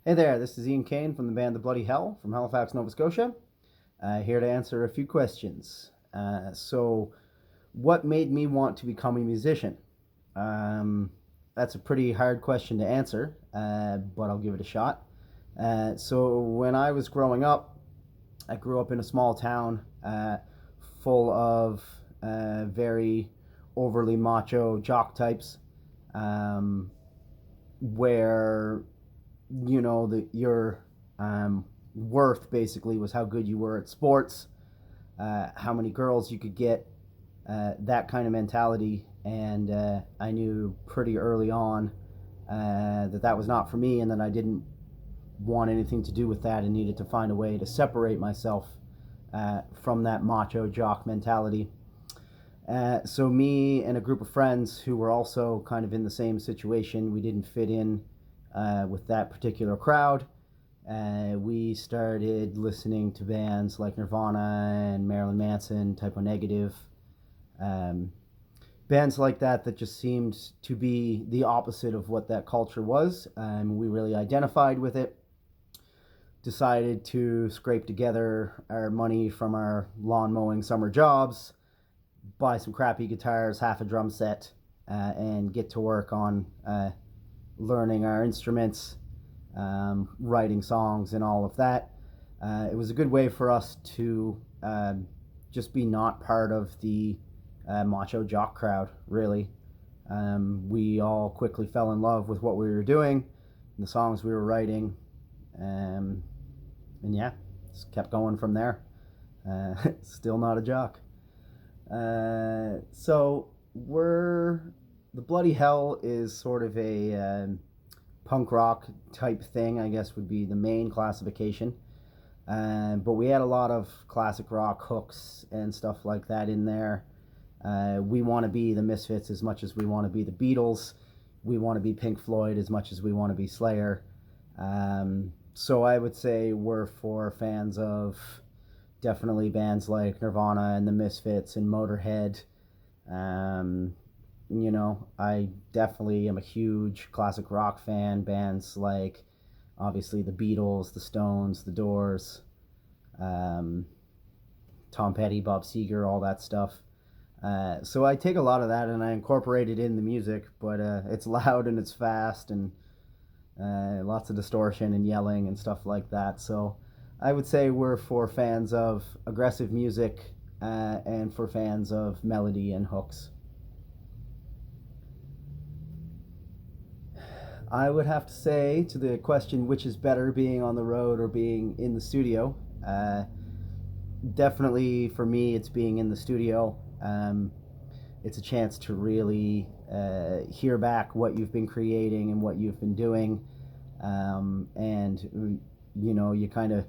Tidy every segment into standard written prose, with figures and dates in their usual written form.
Hey there, this is Ian Kane from the band The Bloody Hell from Halifax, Nova Scotia. Here to answer a few questions. What made me want to become a musician? Um, that's a pretty hard question to answer, but I'll give it a shot. When I was growing up, I grew up in a small town full of very overly macho jock types, um, where your worth basically was how good you were at sports, how many girls you could get, that kind of mentality. And I knew pretty early on that was not for me, and that I didn't want anything to do with that, and needed to find a way to separate myself from that macho jock mentality. So me and a group of friends who were also kind of in the same situation, we didn't fit in with that particular crowd. We started listening to bands like Nirvana and Marilyn Manson, Type O Negative, um, bands like that just seemed to be the opposite of what that culture was. We really identified with it. Decided to scrape together our money from our lawn mowing summer jobs, buy some crappy guitars, half a drum set, and get to work on learning our instruments, writing songs, and all of that. It was a good way for us to just be not part of the macho jock crowd, really. We all quickly fell in love with what we were doing, the songs we were writing, and yeah, just kept going from there. Still not a jock. So we're the Bloody Hell is sort of a punk rock type thing, I guess would be the main classification. But we had a lot of classic rock hooks and stuff like that in there. We want to be the Misfits as much as we want to be the Beatles. We want to be Pink Floyd as much as we want to be Slayer. So I would say we're for fans of definitely bands like Nirvana and the Misfits and Motorhead. Um, I definitely am a huge classic rock fan. Bands like obviously the Beatles, the Stones, the Doors, um, Tom Petty, Bob Seger, all that stuff. So I take a lot of that and I incorporate it in the music, but it's loud and it's fast and lots of distortion and yelling and stuff like that. So I would say we're for fans of aggressive music and for fans of melody and hooks. I would have to say to the question which is better, being on the road or being in the studio. Definitely for me, it's being in the studio. It's a chance to really hear back what you've been creating and what you've been doing, and you kind of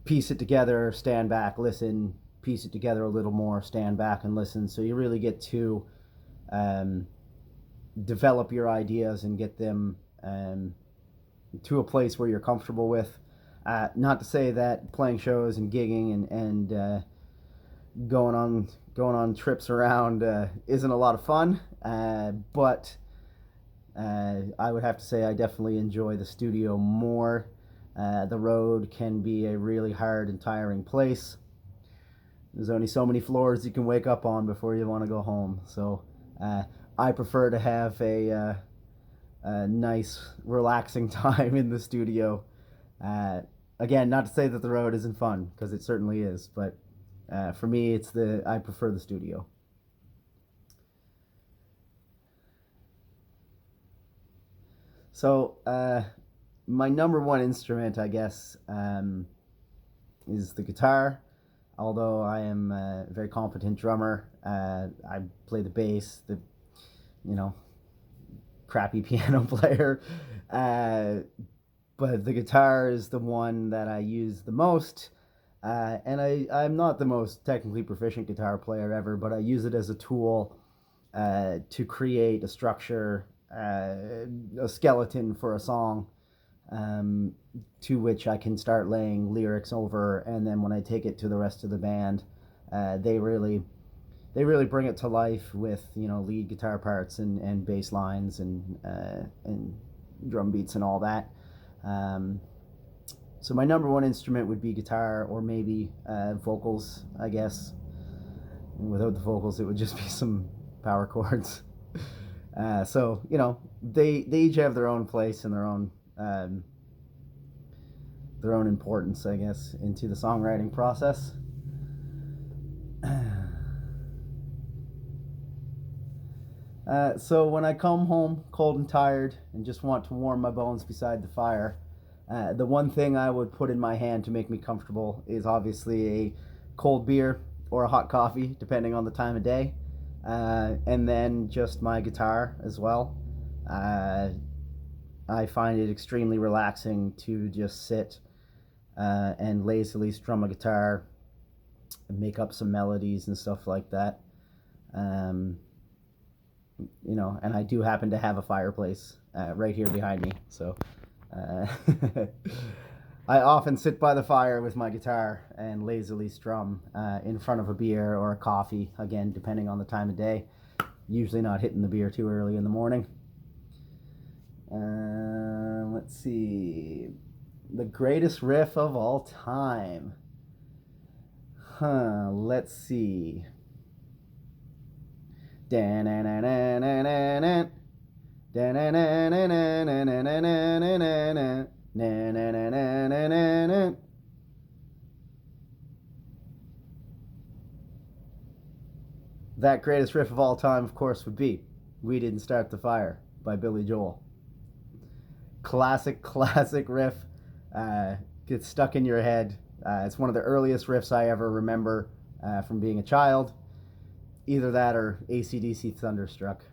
piece it together, stand back, listen, piece it together a little more, stand back and listen. So you really get to um, develop your ideas and get them to a place where you're comfortable with. Not to say that playing shows and gigging and going on trips around isn't a lot of fun, but I would have to say I definitely enjoy the studio more. The road can be a really hard and tiring place. There's only so many floors you can wake up on before you want to go home. So uh, I prefer to have a nice, relaxing time in the studio. Uh, Again, not to say that the road isn't fun, because it certainly is, but for me, I prefer the studio. So my number one instrument, I guess, is the guitar. Although I am a very competent drummer, I play the bass, the you know crappy piano player. Uh, but the guitar is the one that I use the most. I'm not the most technically proficient guitar player ever, but I use it as a tool to create a structure, a skeleton for a song, um, to which I can start laying lyrics over. And then when I take it to the rest of the band, they really bring it to life with lead guitar parts and bass lines and drum beats and all that. Um, so my number one instrument would be guitar, or maybe vocals, I guess. Without the vocals, it would just be some power chords. So they each have their own place and their own importance, I guess, into the songwriting process. So when I come home cold and tired and just want to warm my bones beside the fire, the one thing I would put in my hand to make me comfortable is obviously a cold beer or a hot coffee, depending on the time of day, and then just my guitar as well. I find it extremely relaxing to just sit and lazily strum a guitar and make up some melodies and stuff like that. Um, and I do happen to have a fireplace right here behind me. So uh, I often sit by the fire with my guitar and lazily strum in front of a beer or a coffee, again, depending on the time of day. Usually not hitting the beer too early in the morning. Let's see. The greatest riff of all time. Let's see. That greatest riff of all time, of course, would be "We Didn't Start the Fire" by Billy Joel. Classic riff. Gets stuck in your head. It's one of the earliest riffs I ever remember from being a child. Either that or AC/DC Thunderstruck.